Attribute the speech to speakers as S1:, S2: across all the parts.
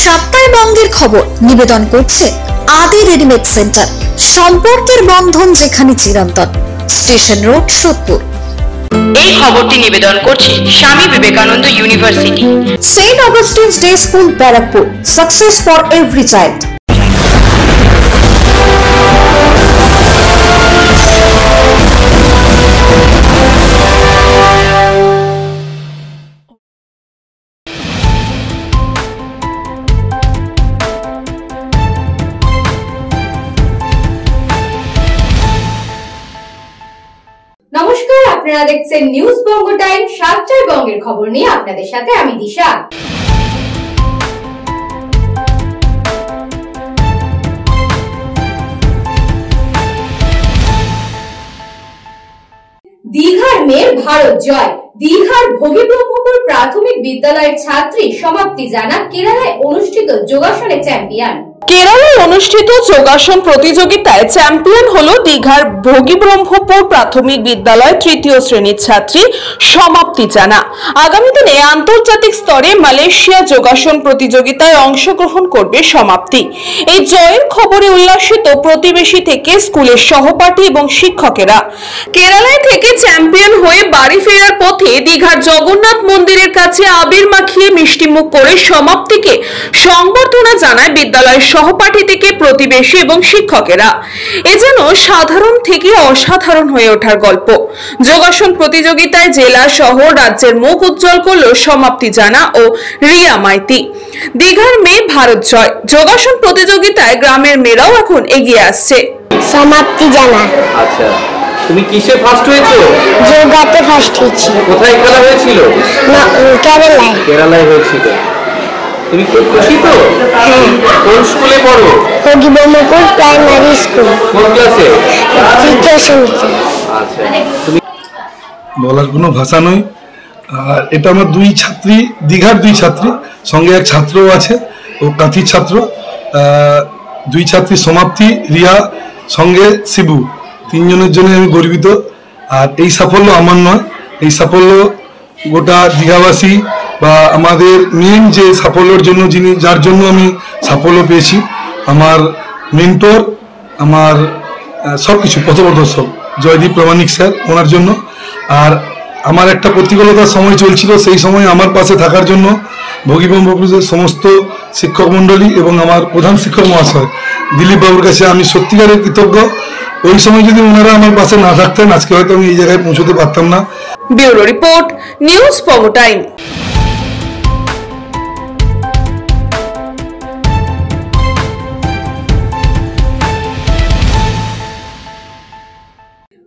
S1: সাপ্তাহে বঙ্গের খবর নিবেদন করছে আদি রেডিমেড সেন্টার। সম্পর্কের বন্ধন যেখানে চিরন্তন। Station Road, Sodepur.
S2: এই খবরটি নিবেদন করছে Swami Vivekananda University,
S1: Saint Augustine's Day School, Barrackpore. Success for every child.
S3: নমস্কার, আপনারা দেখছেন নিউজ বঙ্গ টাইম। সাতটায় বঙ্গের খবর নিয়ে আপনাদের সাথে আমি দিশা। দীঘার মেয়ের ভারত জয়। দীঘার ভোগীব্রহ্মপুর প্রাথমিক বিদ্যালয়ের ছাত্রী সমাপ্তি জানা কেরালায় অনুষ্ঠিত যোগাসনে চ্যাম্পিয়ন।
S4: কেরালায় অনুষ্ঠিত যোগাসন প্রতিযোগিতায় চ্যাম্পিয়ন হলো দীঘার ভোগীব্রহ্মপুর প্রাথমিক বিদ্যালয়ের তৃতীয় শ্রেণীর ছাত্রী সমাপ্তি জানা। আগামী দিনে আন্তর্জাতিক স্তরে মালয়েশিয়া যোগাসন প্রতিযোগিতায় অংশগ্রহণ করবে সমাপ্তি। এই জয়ের খবরে উল্লাসিত প্রতিবেশী থেকে স্কুলের সহপাঠী এবং শিক্ষকেরা। কেরালায় থেকে চ্যাম্পিয়ন হয়ে বাড়ি ফেরার পথে দীঘার জগন্নাথ মন্দিরের কাছে আবির মাখিয়ে মিষ্টিমুখ করে সমাপ্তিকে সংবর্ধনা জানায় বিদ্যালয়ের সহপাঠী থেকে প্রতিবেশী এবং শিক্ষকেরা। এ যেন সাধারণ থেকে অসাধারণ হয়ে ওঠার গল্প। যোগাসন প্রতিযোগিতায় জেলা শহর রাজ্যের মুখ উজ্জ্বল করল সমাপ্তি জানা ও রিয়া মাইতি। দীঘার মেয়ে ভারত জয়। যোগাসন প্রতিযোগিতায় গ্রামের মেয়েরাও এখন এগিয়ে আসছে।
S5: সমাপ্তি জানা।
S6: আচ্ছা, তুমি কিসে ফার্স্ট হয়েছো?
S5: যোগাতে ফার্স্ট হয়েছি।
S6: কোথায় খেলা হয়েছিল?
S5: কেরালায়।
S6: কেরালায় হয়েছিল। তুমি খুব খুশি তো? কোন স্কুলে পড়ো?
S5: ভোগীব্রহ্মপুর প্রাইমারি স্কুল।
S6: কোন ক্লাসে?
S5: তৃতীয় শ্রেণীতে।
S6: আচ্ছা, তুমি
S7: বলার কোনো ভাষা নয়। আর এটা আমার দুই ছাত্রী, দীঘার দুই ছাত্রী, সঙ্গে এক ছাত্রও আছে, ও কাঁথির ছাত্র। দুই ছাত্রী সমাপ্তি, রিয়া, সঙ্গে শিবু, তিনজনের জন্য আমি গর্বিত। আর এই সাফল্য আমার নয়, এই সাফল্য গোটা দীঘাবাসী বা আমাদের মেন যে সাফল্যের জন্য যার জন্য আমি সাফল্য পেয়েছি, আমার মেন্টর, আমার সব কিছু পথপ্রদর্শক জয়দীপ প্রামাণিক স্যার, ওনার জন্য। আর আমার একটা প্রতিকূলতার সময় চলছিল, সেই সময় আমার পাশে থাকার জন্য ভোগীব্রহ্মপুরের সমস্ত শিক্ষক মণ্ডলী এবং আমার প্রধান শিক্ষক মহাশয় দিলীপ বাবুর কাছে আমি সত্যিকারের কৃতজ্ঞ। ওই সময় যদি ওনারা আমার পাশে না থাকতেন, আজকে হয়তো আমি এই জায়গায় পৌঁছতে পারতাম না।
S4: ব্যুরো রিপোর্ট, নিউজ বঙ্গ টাইম।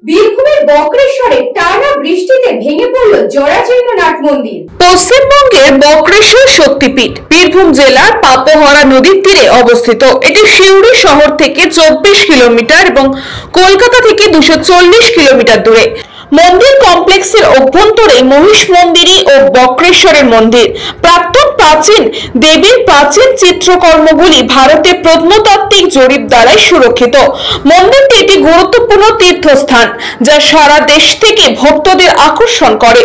S3: বীরভূমের বক্রেশ্বরে টানা বৃষ্টিতে ভেঙে পড়ল জরাজীর্ণ নাট মন্দির।
S4: পশ্চিমবঙ্গের বক্রেশ্বর শক্তিপীঠ বীরভূম জেলার পাপোহরা নদীর তীরে অবস্থিত। এটি সিউড়ি শহর থেকে 24 কিলোমিটার এবং কলকাতা থেকে 240 কিলোমিটার দূরে। মন্দির কমপ্লেক্সের অভ্যন্তরে মহিষ মন্দিরী ও বক্রেশ্বরের মন্দির। প্রাক্তন প্রাচীন দেবীর প্রাচীন চিত্রকর্মগুলি ভারতের প্রত্নতাত্ত্বিক জরিপ দ্বারাই সুরক্ষিত। মন্দিরটি একটি গুরুত্বপূর্ণ তীর্থস্থান যা সারা দেশ থেকে ভক্তদের আকর্ষণ করে।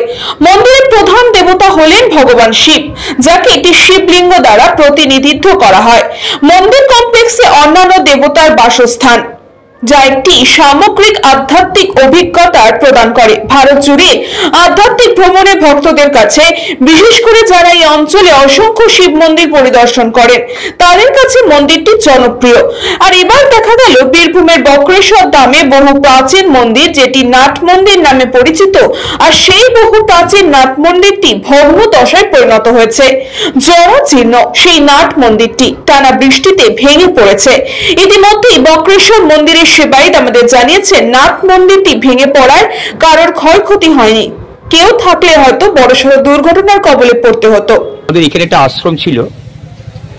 S4: মন্দিরের প্রধান দেবতা হলেন ভগবান শিব, যাকে একটি শিবলিঙ্গ দ্বারা প্রতিনিধিত্ব করা হয়। মন্দির কমপ্লেক্সে অন্যান্য দেবতার বাসস্থান, যা একটি সামগ্রিক আধ্যাত্মিক অভিজ্ঞতার প্রদান করে। ভারত জুড়ে আধ্যাত্মিক ভ্রমণে ভক্তদের কাছে, বিশেষ করে যারা এই অঞ্চলে অসংখ্য শিব মন্দির পরিদর্শন করেন, তাদের কাছে মন্দিরটি জনপ্রিয়। আর এবার দেখা গেল বীরভূমের বক্রেশ্বর ধামে বহু প্রাচীন মন্দির, যেটি নাট মন্দির নামে পরিচিত, আর সেই বহু প্রাচীন নাট মন্দিরটি ভগ্ন দশায় পরিণত হয়েছে। জরাজীর্ণ সেই নাট মন্দিরটি টানা বৃষ্টিতে ভেঙে পড়েছে। ইতিমধ্যেই বক্রেশ্বর মন্দিরের সেবায়িত আমাদের জানিয়েছেন, নাট মন্দিরটি ভেঙে পড়ায় কারোর ক্ষয়ক্ষতি হয়নি, কেউ থাকলে হয়তো বড়সড় দুর্ঘটনার কবলে পড়তে হতো।
S8: আমাদের এখানে একটা আশ্রম ছিল,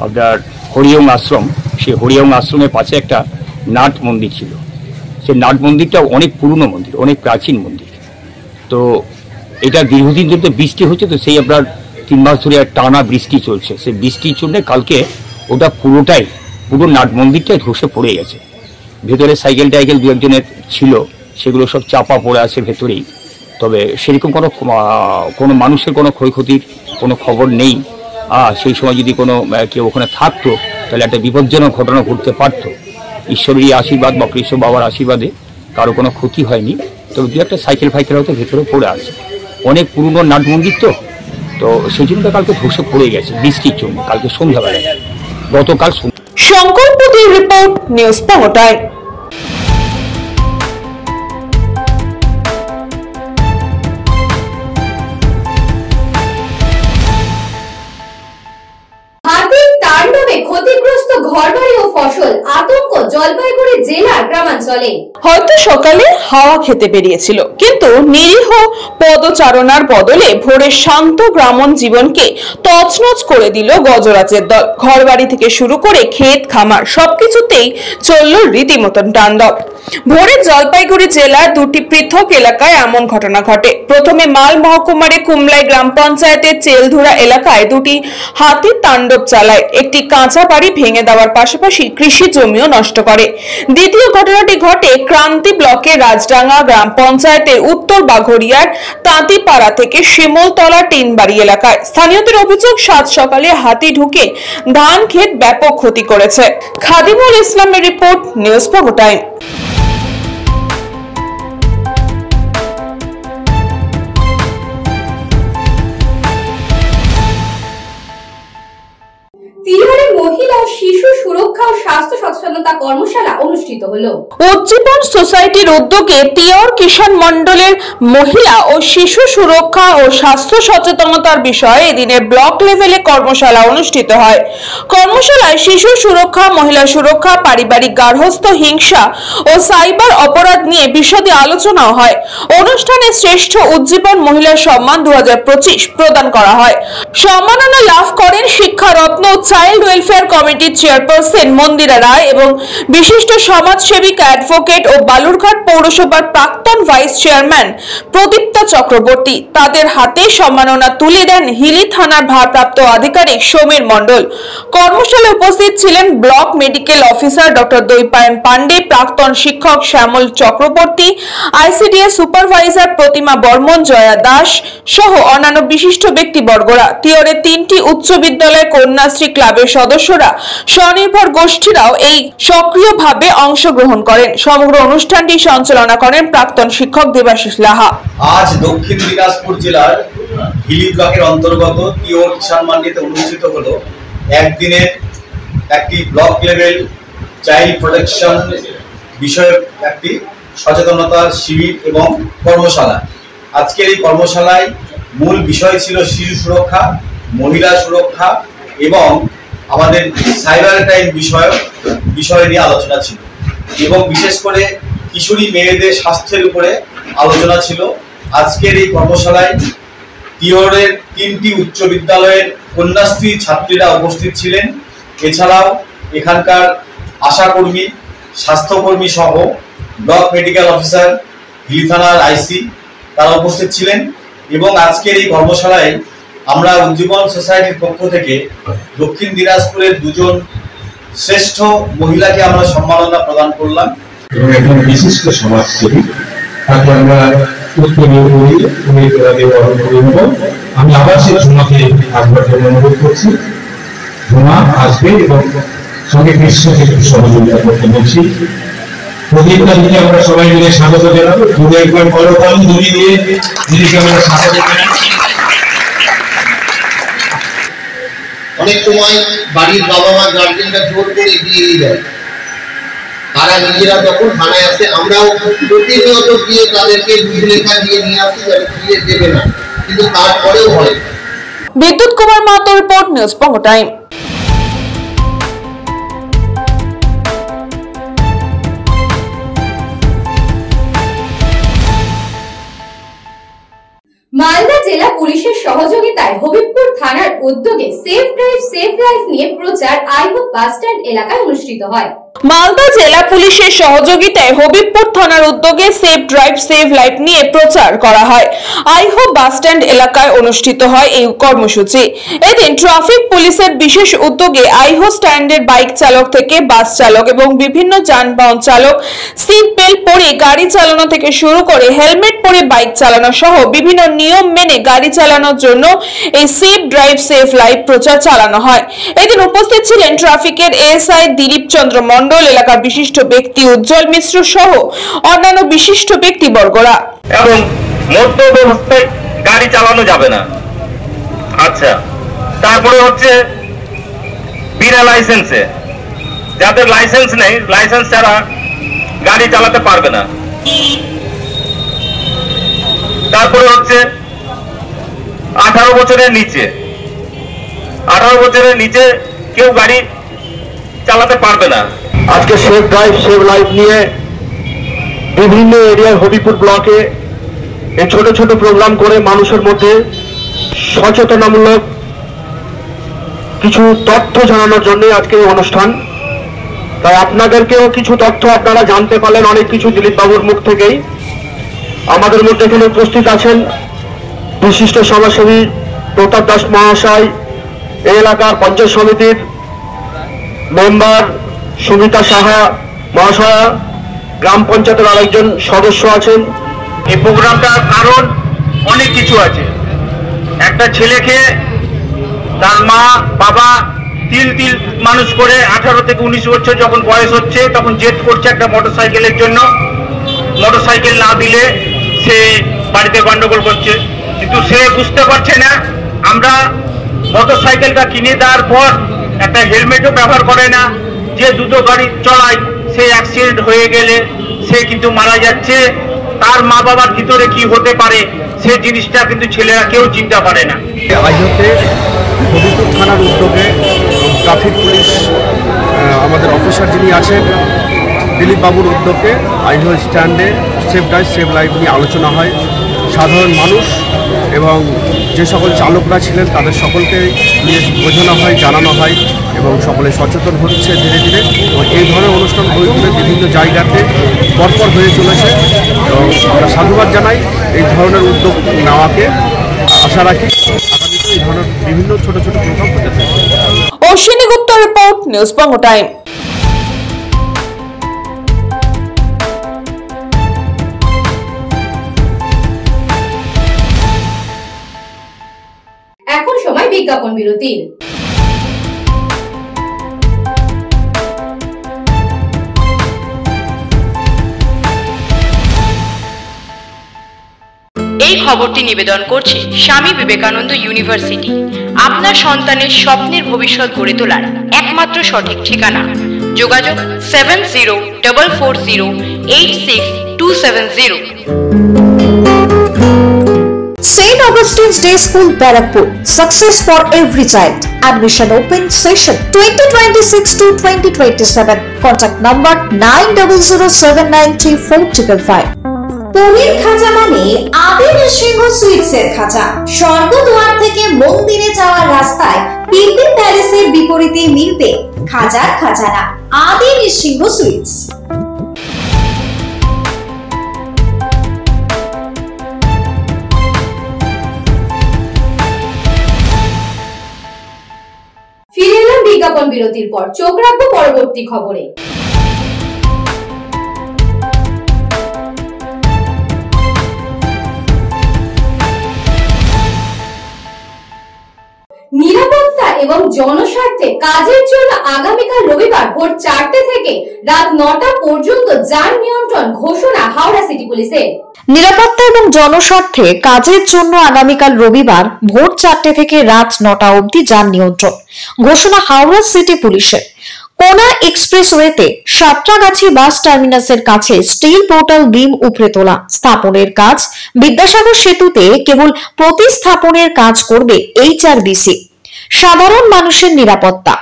S8: আপনার হরিওম আশ্রম। সেই হরিওম আশ্রমের পাশে একটা নাট মন্দির ছিল। সেই নাট মন্দিরটা অনেক পুরনো মন্দির, অনেক প্রাচীন মন্দির। তো এটা দীর্ঘদিন ধরে বৃষ্টি হচ্ছে, তো সেই আপনার 3 মাস ধরে টানা বৃষ্টি চলছে। সেই বৃষ্টির জন্য কালকে ওটা পুরো নাট মন্দিরটা ধসে পড়ে গেছে। ভেতরে সাইকেল টাইকেল দু একজনের ছিল, সেগুলো সব চাপা পড়ে আছে ভেতরেই। তবে সেরকম কোনো মানুষের কোনো ক্ষয়ক্ষতির কোনো খবর নেই। সেই সময় যদি কোনো কেউ ওখানে থাকতো তাহলে একটা বিপজ্জনক ঘটনা ঘটতে পারত। ঈশ্বরেরই আশীর্বাদ বা কৃষ্ণ বাবার আশীর্বাদে কারো কোনো ক্ষতি হয়নি, তবে দু একটা সাইকেল ফাইকেল হয়তো ভেতরে পড়ে আছে। অনেক পুরনো নাট মন্দির তো সেই জন্য কালকে ধসে পড়ে গেছে বৃষ্টির জন্য, কালকে সন্ধ্যাবেলায়, গতকাল।
S4: সংকল্পতির রিপোর্ট, নিউজ পঙ্গ টাইম।
S3: হাতির তাণ্ডবে ক্ষতিগ্রস্ত ঘরবাড়ি ও ফসল, আতঙ্ক জলপাইগুড়ি জেলার গ্রামাঞ্চলে।
S4: হয়তো সকালে হাওয়া খেতে বেরিয়েছিল, কিন্তু নিরীহ পদচারণার বদলে ভোরের শান্ত গ্রামীণ জীবনকে তছনছ করে দিল গজরাজের দল। ঘরবাড়ি থেকে শুরু করে ক্ষেত খামার সবকিছুতেই চলল রীতিমতন তাণ্ডব। ভোরে জলপাইগুড়ি জেলার দুটি পৃথক এলাকায় এমন ঘটনা ঘটে। প্রথমে মাল মহকুমার কুমলাই গ্রাম পঞ্চায়েতের চেলধুরা এলাকায় দুটি হাতির তাণ্ডব চালায়, একটি কাঁচা বাড়ি ভেঙে দেওয়ার পাশাপাশি কৃষি জমিও নষ্ট করে। দ্বিতীয় ঘটনাটি ঘটে ক্রান্তি ব্লকের রাজডাঙ্গা গ্রাম পঞ্চায়েতের উত্তর বাঘরিয়ার তাঁতিপাড়া থেকে শিমলতলা টিনবাড়ি এলাকায়। স্থানীয়দের অভিযোগ, সাত সকালে হাতি ঢুকে ধান ক্ষেত ব্যাপক ক্ষতি করেছে। খাদিমুল ইসলামের রিপোর্ট, নিউজ পঙ্গ টাইম।
S3: তিহারে মহিলা ও শিশু সুরক্ষা ও স্বাস্থ্য সচেতনতা কর্মশালা অনুষ্ঠিত হলো।
S4: উজ্জীবন সোসাইটির উদ্যোগে তিয়র কিষাণ মন্ডলের মহিলা ও শিশু সুরক্ষা ও স্বাস্থ্য সচেতনতার বিষয়ে এদিনে ব্লক লেভেলে কর্মশালা অনুষ্ঠিত হয়। কর্মশালায় শিশু সুরক্ষা, মহিলা সুরক্ষা, পারিবারিক গার্হস্থ্য হিংসা ও সাইবার অপরাধ নিয়ে বিশদে আলোচনা হয়। অনুষ্ঠানে শ্রেষ্ঠ উজ্জীবন মহিলা সম্মান 2025 প্রদান করা হয়। সম্মাননা লাভ করেন শিক্ষারত্ন চাইল্ড ওয়েলফেয়ার কমিটির চেয়ারপারসন মন্দিরা রায় এবং বিশিষ্ট সমাজসেবিকা অ্যাডভোকেট ও বালুরঘাট পৌরসভার প্রাক্তন ভাইস চেয়ারম্যান প্রদীপ্তা চক্রবর্তী। তাদের হাতে সম্মাননা তুলে দেন হিলি থানার ভারপ্রাপ্ত আধিকারিক সমীর মণ্ডল। কর্মশালায় উপস্থিত ছিলেন block medical officer doctor Dwaipayan Pandey, প্রাক্তন শিক্ষক শ্যামল চক্রবর্তী, আইসিডিএস সুপারভাইজার প্রতিমা বর্মন, জয়া দাস সহ অন্যান্য বিশিষ্ট ব্যক্তিবর্গরা। তিয়রে 3টি উচ্চ বিদ্যালয়, কন্যাশ্রী ক্লাবের সদস্যরা, স্বনির্ভর গোষ্ঠীরাও এই সক্রিয়ভাবে অংশগ্রহণ করেন। সমগ্র অনুষ্ঠানটি সঞ্চালনা করেন প্রাক্তন শিক্ষক দেবাশিস লাহা।
S9: আজ দক্ষিণ দিনাজপুর জেলার হিলি ব্লকের অন্তর্গত তিয়র কিষাণ মান্ডিতে অনুষ্ঠিত হলো একদিনের একটি ব্লক লেভেল চাইল্ড প্রোটেকশন বিষয়ক একটি সচেতনতার শিবির এবং কর্মশালা। আজকের এই কর্মশালায় মূল বিষয় ছিল শিশু সুরক্ষা, মহিলা সুরক্ষা এবং আমাদের সাইবার ক্রাইম বিষয় নিয়ে আলোচনা ছিল এবং বিশেষ করে কিশোরী মেয়েদের স্বাস্থ্যের উপরে আলোচনা ছিল। আজকের এই কর্মশালায় তিয়রের 3টি উচ্চ বিদ্যালয়ের কন্যাশ্রী ছাত্রীরা উপস্থিত ছিলেন। এছাড়াও এখানকার আশাকর্মী, স্বাস্থ্যকর্মী সহ ব্লক মেডিকেল অফিসার, হিলি থানার আইসি তারা উপস্থিত ছিলেন। এবং আজকের এই কর্মশালায় আমরা উজ্জীবন সোসাইটির পক্ষ থেকে দক্ষিণ দিনাজপুরের 2জন শ্রেষ্ঠ মহিলাকে আমরা সম্মাননা প্রদান করলাম
S10: এবং একজন বিশিষ্ট সমাজসেবী তাকে আমরা উত্তরীয় করি, আমি আবার সেই ঝুমাকে আসবার জন্য অনুরোধ করছি। ঝুমা আসবে এবং সঙ্গে কৃষ্ণকে একটু সহযোগিতা করতে বলছি। প্রদীপটা দিকে আমরা সবাই মিলে স্বাগত জানাবো। যদি একবার করতাম দড়ি দিয়ে দিদিকে আমরা স্বাগত জানাই।
S11: অনেক সময় বাড়ির বাবা মা গার্জেনরা জোর করে দিয়ে দেয়, তারা নিজেরা যখন থানায় আসে আমরাও প্রতিনিয়ত গিয়ে তাদেরকে লেখা দিয়ে নিয়ে আসি যাতে দিয়ে দেবে না, কিন্তু তারপরেও হয়।
S4: বিদ্যুৎ কুমার মাহাতো রিপোর্ট, নিউজ পঙ্গ টাইম।
S3: মালদা জেলা পুলিশের সহযোগিতায় হবিবপুর থানার উদ্যোগে সেফ ড্রাইভ সেফ লাইফ নিয়ে প্রচার আই হোপ বাস স্ট্যান্ড এলাকায় অনুষ্ঠিত হয়।
S4: মালদা জেলা পুলিশের সহযোগিতায় হবিবপুর থানার উদ্যোগে সেভ ড্রাইভ সেভ লাইফ নিয়ে প্রচার করা হয়। আইহো বাস স্ট্যান্ড এলাকায় অনুষ্ঠিত হয় এই কর্মসূচি। এদিন ট্রাফিক পুলিশের বিশেষ উদ্যোগে আইহো স্ট্যান্ডের বাইক চালক থেকে বাস চালক এবং বিভিন্ন যানবাহন চালক সিট বেল্ট পরে গাড়ি চালানো থেকে শুরু করে হেলমেট পরে বাইক চালানো সহ বিভিন্ন নিয়ম মেনে গাড়ি চালানোর জন্য এই সেভ ড্রাইভ সেভ লাইফ প্রচার চালানো হয়। এদিন উপস্থিত ছিলেন ট্রাফিকের এএসআই দিলীপ চন্দ্র মন্ডল, এলাকার বিশিষ্ট ব্যক্তি উজ্জ্বল মিশ্র সহ অন্যান্য বিশিষ্ট ব্যক্তিবর্গরা।
S12: এবং মধ্য অবস্থায় গাড়ি চালানো যাবে না। আচ্ছা, তারপরে হচ্ছে বিনা লাইসেন্সে, যাদের লাইসেন্স নেই, লাইসেন্স ছাড়া গাড়ি চালাতে পারবে না। তারপরে হচ্ছে 18 বছরের নিচে, 18 বছরের নিচে কেউ গাড়ি চালাতে পারবে না।
S13: আজকে সেভ ড্রাইভ সেভ লাইফ নিয়ে বিভিন্ন এরিয়ার হবিপুর ব্লকে এই ছোট ছোট প্রোগ্রাম করে মানুষের মধ্যে সচেতনামূলক কিছু তথ্য জানানোর জন্য আজকে এই অনুষ্ঠান। তাই আপনাদেরকেও কিছু তথ্য আপনারা জানতে পারলেন অনেক কিছু দিলীপ বাবুর মুখ থেকেই। আমাদের মধ্যে এখানে উপস্থিত আছেন বিশিষ্ট সমাজসেবী প্রতাপ দাস মহাশয়, এই এলাকার পঞ্চায়েত সমিতির মেম্বার সুমিতা সাহা মহাশয়া, গ্রাম পঞ্চায়েতের আরেকজন সদস্য আছেন।
S12: এই প্রোগ্রামটার কারণ অনেক কিছু আছে। একটা ছেলেকে তার মা বাবা তিল মানুষ করে 18 থেকে 19 বছর যখন বয়স হচ্ছে তখন জেদ করছে একটা মোটরসাইকেলের জন্য। মোটরসাইকেল না দিলে সে বাড়িতে গন্ডগোল করছে, কিন্তু সে বুঝতে পারছে না আমরা মোটরসাইকেলটা কিনে দেওয়ার পর একটা হেলমেটও ব্যবহার করে না। যে দ্রুত গাড়ি চালায় সে অ্যাক্সিডেন্ট হয়ে গেলে সে কিন্তু মারা যাচ্ছে। তার মা বাবার ভিতরে কি হতে পারে সে জিনিসটা কিন্তু ছেলেরা কেউ চিন্তা করে না।
S13: আইহোতে হবিপুর থানার উদ্যোগে ট্রাফিক পুলিশ আমাদের অফিসার যিনি আছেন দিলীপ বাবুর উদ্যোগে আইহো স্ট্যান্ডে সেভ ড্রাইভ সেভ লাইফ নিয়ে আলোচনা হয়। সাধারণ মানুষ এবং যে সকল চালকরা ছিলেন তাদের সকলকে নিয়ে বোঝানো হয়, জানানো হয় এবং সকলে সচেতন হচ্ছে ধীরে ধীরে। এবং এই ধরনের অনুষ্ঠান হবিপুরে বিভিন্ন জায়গাতে পরপর হয়ে চলেছে এবং আমরা সাধুবাদ জানাই এই ধরনের উদ্যোগ নেওয়াকে। আশা রাখি আগামীতে এই ধরনের বিভিন্ন ছোট ছোট প্রোগ্রাম হতে থাকবে।
S4: অশ্বিনী গুপ্ত রিপোর্ট, নিউজ বঙ্গ টাইম।
S3: এখন সময় বিজ্ঞাপন বিরতির।
S2: এই খবরটি নিবেদন করছে স্বামী বিবেকানন্দ ইউনিভার্সিটি। আপনার সন্তানের স্বপ্নের ভবিষ্যৎ গড়ে তোলার একমাত্র সঠিক ঠিকানা। যোগাযোগ 7044086270।
S1: St. Augustine's Day School, Barrackpur. Success for every child. Admission open session 2026 to 2027. Contact number 9007934555.
S14: পনির খাঁচা মানে আদি নৃসিংহ সুইটসের খাঁচা। স্বর্গদুয়ার থেকে মন্দিরে যাওয়ার রাস্তায় পিলপিল প্যালেসের বিপরীতে মিলবে খাজার খাজানা আদি নৃসিংহ সুইটস।
S3: ফিরে এলাম বিজ্ঞাপন বিরতির পর। চোখ রাখবো পরবর্তী খবরে। নিরাপত্তা এবং জনস্বার্থে কাজের জন্য আগামীকাল রবিবার ভোর 4টে থেকে রাত 9টা পর্যন্ত যান নিয়ন্ত্রণ ঘোষণা হাওড়া সিটি পুলিশের।
S1: নিরাপত্তা এবং জনস্বার্থে কাজের জন্য আগামীকাল রবিবার ভোর 4টে থেকে রাত 9টা অবধি যান নিয়ন্ত্রণ ঘোষণা হাওড়া সিটি পুলিশের। কোনা এক্সপ্রেসওয়েতে সাঁতরাগাছি বাস টার্মিনাসের কাছে স্টিল পোর্টাল বিম উপড়ে তোলা স্থাপনের কাজ, বিদ্যাসাগর সেতুতে কেবল প্রতিস্থাপনের কাজ করবে HRBC। সাধারণ মানুষের নিরাপত্তা,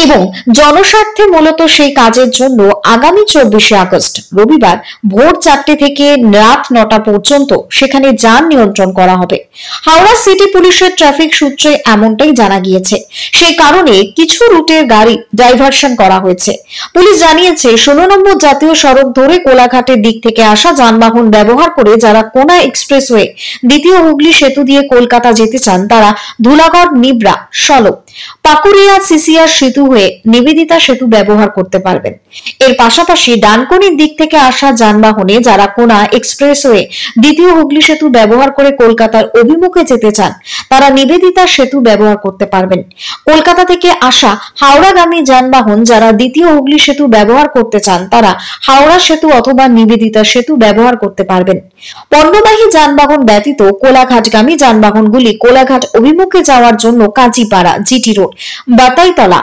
S1: এবং জনস্বার্থে মূলত সেই কাজের জন্য আগামী 24শে আগস্ট রবিবার ভোর 4টে থেকে রাত 9টা পর্যন্ত সেখানে যান নিয়ন্ত্রণ করা হবে। হাওড়া সিটি পুলিশের ট্রাফিক সূত্রে এমনটাই জানা গিয়েছে। সেই কারণে কিছু রুটের গাড়ি ডাইভারশন করা হয়েছে। পুলিশ জানিয়েছে 16 নম্বর জাতীয় সড়ক ধরে কোলাঘাটের দিক থেকে আসা যানবাহন ব্যবহার করে যারা কোনা এক্সপ্রেসওয়ে দ্বিতীয় হুগলি সেতু দিয়ে কলকাতা যেতে চান তারা ধুলাগড়, নিবরা, সলক, পাকুড়িয়া, সিসিআর সেতু হয়ে নিবেদিতা সেতু ব্যবহার করতে পারবেন। এর পাশাপাশি ডানকুনির দিক থেকে আসা যানবাহনে যারা কোনা এক্সপ্রেসওয়ে দ্বিতীয় হুগলি সেতু ব্যবহার করে কলকাতার অভিমুখে যেতে চান তারা নিবেদিতা সেতু ব্যবহার করতে পারবেন। কলকাতা থেকে আসা হাওড়াগামী যানবাহন যারা দ্বিতীয় হুগলি সেতু ব্যবহার করতে চান তারা হাওড়া সেতু অথবা নিবেদিতা সেতু ব্যবহার করতে পারবেন। পণ্যবাহী যানবাহন ব্যতীত কোলাঘাটগামী যানবাহনগুলি কোলাঘাট অভিমুখে যাওয়ার জন্য Kazipara, GT road, Bataitala,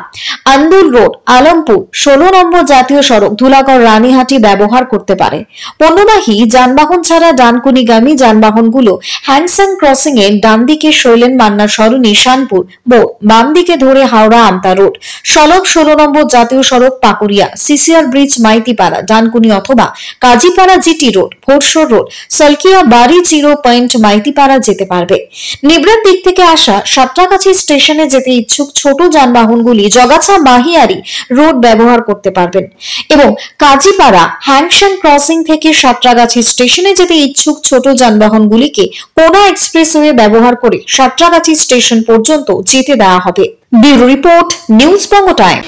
S1: Andul road, Alampur, 16 নম্বর জাতীয় সড়ক, ধুলাগড়, রানীহাটি ব্যবহার করতে পারে। পণ্যবাহী যানবাহন ছাড়া ডানকুনিগামী যানবাহনগুলো হ্যাংসাং ক্রসিং এর ডান দিকে শৈলেন মান্না সরণি, শানপুর মোড়, বাম দিকে ধরে হাওড়া আমতা রোড, সড়ক 16 নম্বর জাতীয় সড়ক, পাকুড়িয়া, সিসিআর ব্রিজ, মাইতিপাড়া, ডানকুনি অথবা কাজীপাড়া, জিটি রোড, ভোরসর রোড, সলকিয়া, বাড়ি, জিরো পয়েন্ট, মাইতিপাড়া যেতে পারবে। নিবরার দিক থেকে আসা সাঁতরাগাছি স্টেশনে যেতে ইচ্ছুক ছোট যানবাহনগুলি জগাছা, মাহিয়ারি রোড ব্যবহার করতে পারবেন এবং কাজীপাড়া হ্যাংসাং ক্রসিং থেকে সাঁতরাগাছি স্টেশনে যেতে ইচ্ছুক ছোট যানবাহনগুলিকে কোনা এক্সপ্রেসওয়ে ব্যবহার করে সাঁতরাগাছি স্টেশন পর্যন্ত যেতে দেওয়া হবে। ব্যুরো রিপোর্ট, নিউজ বঙ্গ টাইম।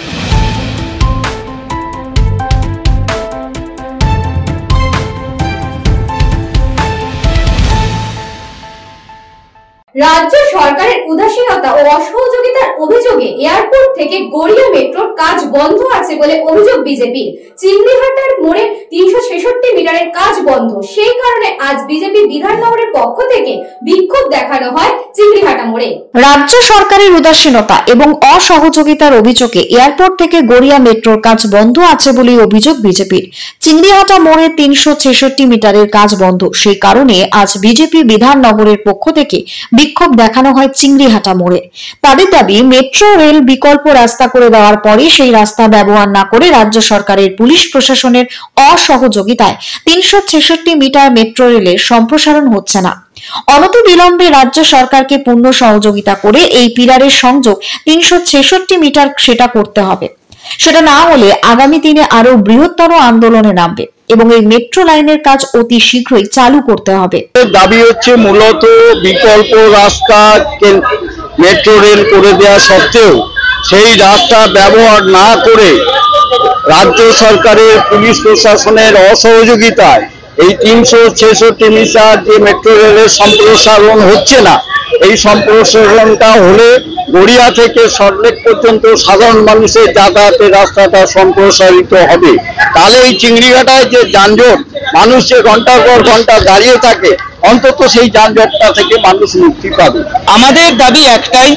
S3: রাজ্য সরকারের উদাসীনতা ও অসহযোগিতার অভিযোগে এয়ারপোর্ট থেকে গড়িয়া মেট্রোর কাজ বন্ধ আছে বলে অভিযোগ বিজেপির। চিংড়িহাটার মোড়ে 366 মিটারের কাজ বন্ধ। সেই কারণে আজ বিজেপি বিধাননগরের পক্ষ থেকে বিক্ষোভ দেখানো হয় চিংড়িহাটা মোড়ে।
S1: রাজ্য সরকারের উদাসীনতা এবং অসহযোগিতার অভিযোগে এয়ারপোর্ট থেকে গড়িয়া মেট্রোর কাজ বন্ধ আছে বলে অভিযোগ বিজেপির। চিংড়িহাটা মোড়ে 366 মিটারের কাজ বন্ধ। সেই কারণে আজ বিজেপি বিধাননগরের পক্ষ থেকে বিক্ষোভ দেখানো হয় চিংড়িহাটা মোড়ে। তাদের দাবি মেট্রো রেল বিকল্প রাস্তা করে দেওয়ার পরে সেই রাস্তা ব্যবহার না করে রাজ্য সরকারের পুলিশ প্রশাসনের অসহযোগিতায় 366 মিটার মেট্রো রেলের সম্প্রসারণ হচ্ছে না। অনতিবিলম্বে রাজ্য সরকারকে পূর্ণ সহযোগিতা করে এই পিলারের সংযোগ 366 মিটার সেটা করতে হবে। সেটা না হলে আগামী দিনে আরো বৃহত্তর আন্দোলনে নামবে এবং এই মেট্রো লাইনের কাজ অতি শীঘ্রই চালু করতে হবে।
S15: দাবি হচ্ছে মূলত বিকল্প রাস্তা মেট্রো রেল করে দেওয়া সত্ত্বেও সেই রাস্তা ব্যবহার না করে রাজ্য সরকারের পুলিশ প্রশাসনের অসহযোগিতায় এই 366 মিটার যে মেট্রো রেলের সম্প্রসারণ হচ্ছে না, এই সম্প্রসারণটা হলে গড়িয়া থেকে সল্টলেক পর্যন্ত সাধারণ মানুষের যাতায়াতের রাস্তাটা সম্প্রসারিত হবে। তাহলে এই চিংড়িঘাটায় যে যানজট, মানুষ যে ঘন্টার পর ঘন্টা দাঁড়িয়ে থাকে, অন্তত সেই যানজটটা থেকে মানুষ মুক্তি পাবে।
S16: আমাদের দাবি একটাই,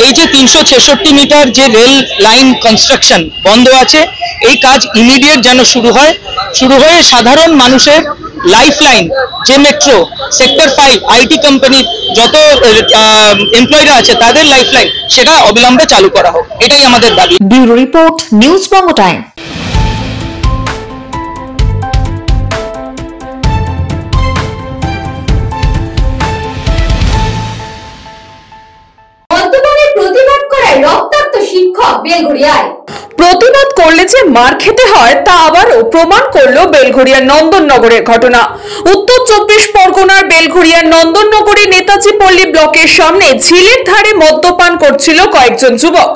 S16: এই যে 366 মিটার যে রেল লাইন কনস্ট্রাকশন বন্ধ আছে, এই কাজ ইমিডিয়েট যেন শুরু হয়ে সাধারণ মানুষের লাইফ লাইন যে মেট্রো সেক্টর 5 আইটি কোম্পানির যত এমপ্লয়িরা আছে তাদের লাইফ লাইন সেটা অবিলম্বে চালু করা হোক, এটাই আমাদের দাবি।
S1: ব্যুরো রিপোর্ট, নিউজ বঙ্গ টাইম।
S3: প্রতিবাদ করায় রক্তাক্ত শিক্ষক বেলঘড়িয়ায়।
S4: প্রতিবাদ করলে যে মার খেতে হয় তা আবারও প্রমাণ করলো বেলঘড়িয়ার নন্দননগরের ঘটনা। উত্তর 24 পরগনার বেলঘড়িয়ার নন্দননগরে নেতাজি পল্লী ব্লকের সামনে ঝিলের ধারে মদ্যপান করছিল কয়েকজন যুবক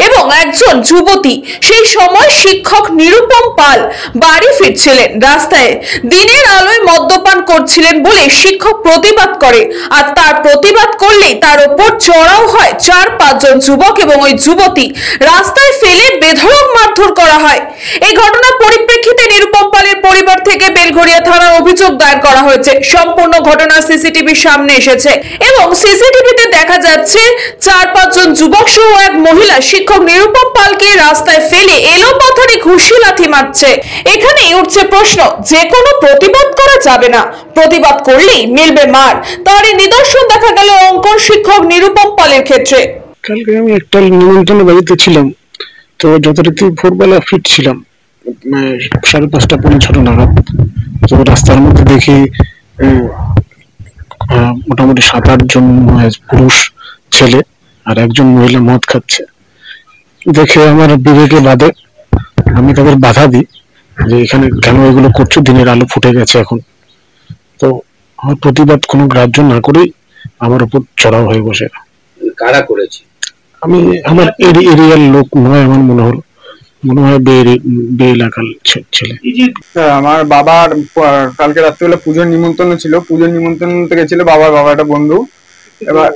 S4: এবং একজন যুবতী। সেই সময় শিক্ষক নিরুপম পাল বাড়ি ফিরছিলেন। রাস্তায় দিনের আলোয় মদ্যপান করছিলেন বলে শিক্ষক প্রতিবাদ করে, আর তার প্রতিবাদ করলেই তার উপর চড়াও হয় 4-5 জন যুবক এবং ওই যুবতী রাস্তায় ফেলে বেধড়ক মারধর করা হয়। এই ঘটনার পরিপ্রেক্ষিতে নিরুপম পালের পরিবার থেকে বেলঘড়িয়া থানায় অভিযোগ দায়ের করা হয়েছে। সম্পূর্ণ ঘটনা সিসিটিভির সামনে এসেছে এবং সিসিটিভিতে দেখা যাচ্ছে 4-5 জন যুবক সহ এক মহিলা শিক্ষক নিরুপম পালকে রাস্তায় ফেলে এলোপাথারি ঘুষি লাথি মারছে। এখানেই উঠছে প্রশ্ন, যে কোনো প্রতিবাদ করা যাবে না, প্রতিবাদ করলেই মিলবে মার। তারই নিদর্শন দেখা গেল অঙ্কন শিক্ষক নিরুপম পালের ক্ষেত্রে।
S17: কালকে আমি একটা নিমন্ত্রণ বাড়িতে ছিলাম, তো যথারীতি ভোরবেলা ফিরছিলাম 5:30 পৌনে 6 নাগাদ। তো রাস্তার মধ্যে দেখি মোটামুটি 7-8 জন পুরুষ ছেলে আর একজন মহিলা মদ খাচ্ছে। দেখে আমার বিবেকে বাধে, আমি তাদের বাধা দিই যে এখানে কেন এগুলো করছো, দিনের আলো ফুটে গেছে এখন। তো আমার প্রতিবাদ কোনো গ্রাহ্য না করেই আমার উপর চড়াও হয়ে বসে।
S6: কারা করেছে?
S17: আমি আমার এরিয়ার লোক নয়, আমার মনে হয় বে এলাকার ছেলে।
S18: আমার বাবার কালকে রাত্রিবেলা পুজোর নিমন্ত্রণ ছিল, পুজোর নিমন্ত্রণ গেছিল বাবার একটা বন্ধু। এবার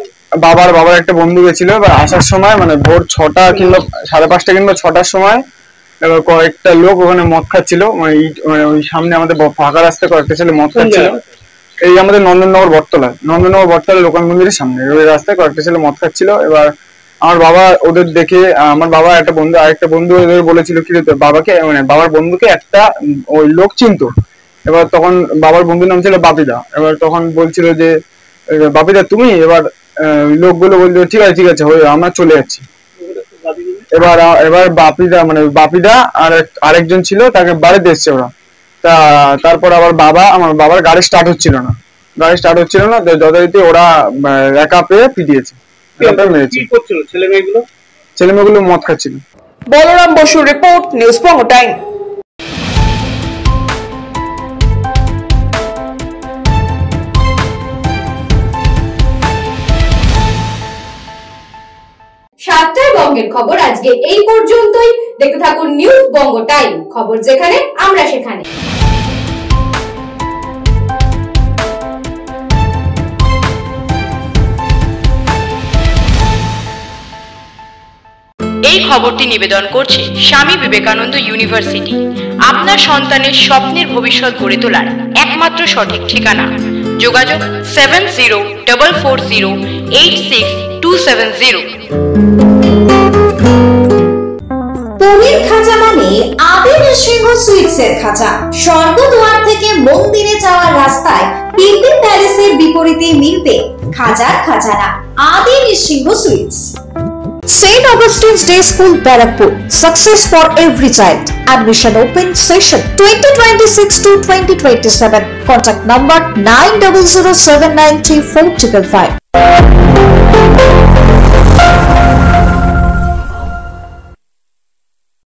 S18: বাবার একটা বন্ধু গেছিল। এবার আসার সময় মানে ভোর 6টা কিংবা 5:30 কিংবা 6টার সময় এবার কয়েকটা লোক ওখানে মদ খাচ্ছিল। মানে ওই সামনে আমাদের ফাঁকা রাস্তায় কয়েকটা ছেলে মদ খাচ্ছিল। এই আমাদের নন্দননগর বটতলা লোকাল মন্দিরের সামনে ওই রাস্তায় কয়েকটা ছেলে মদ খাচ্ছিল। এবার আমার বাবা ওদের দেখে, আমার বাবা আরেকটা বন্ধু ওদের বলেছিল কি বাবাকে, মানে বাবার বন্ধুকে একটা ওই লোক চিনতো। এবার তখন বাবার বন্ধুর নাম ছিল বাপিদা। এবার তখন বলছিল যে বাপিদা তুমি, এবার লোকগুলো বলছিল ঠিক আছে আমরা চলে যাচ্ছি। এবার বাপিদা আর আরেকজন ছিল, তাকে বাড়িতে এসছে ওরা। তারপর আমার বাবার গাড়ি স্টার্ট হচ্ছিল না, যথারীতি ওরা একা পেয়ে পিটিয়েছে, ছেলেমেয়েগুলো মদ খাচ্ছিল।
S4: বলরাম বসুর রিপোর্ট, নিউজ বঙ্গ টাইম।
S3: সাতটায় বঙ্গের খবর আজকে এই পর্যন্তই। দেখতে থাকুন নিউজ বঙ্গ টাইম, খবর যেখানে আমরা সেখানে।
S2: এই খবরটি নিবেদন করছে স্বামী বিবেকানন্দ ইউনিভার্সিটি। আপনার সন্তানের স্বপ্নের ভবিষ্যৎ গড়ে তোলার একমাত্র সঠিক ঠিকানা। যোগাযোগ 7044086270।
S14: পনির খাজা মানে আদি নৃসিংহ সুইটসের খাজা। স্বর্গদুয়ার থেকে মন্দিরে যাওয়ার রাস্তায় পিলপিল প্যালেসের বিপরীতে মিলবে খাজার খাজানা, Adi Nrisingha Sweets.
S1: St. Augustine's Day School, Barrackpur. Success for every child. Admission open session 2026 to 2027. Contact number 9007934555.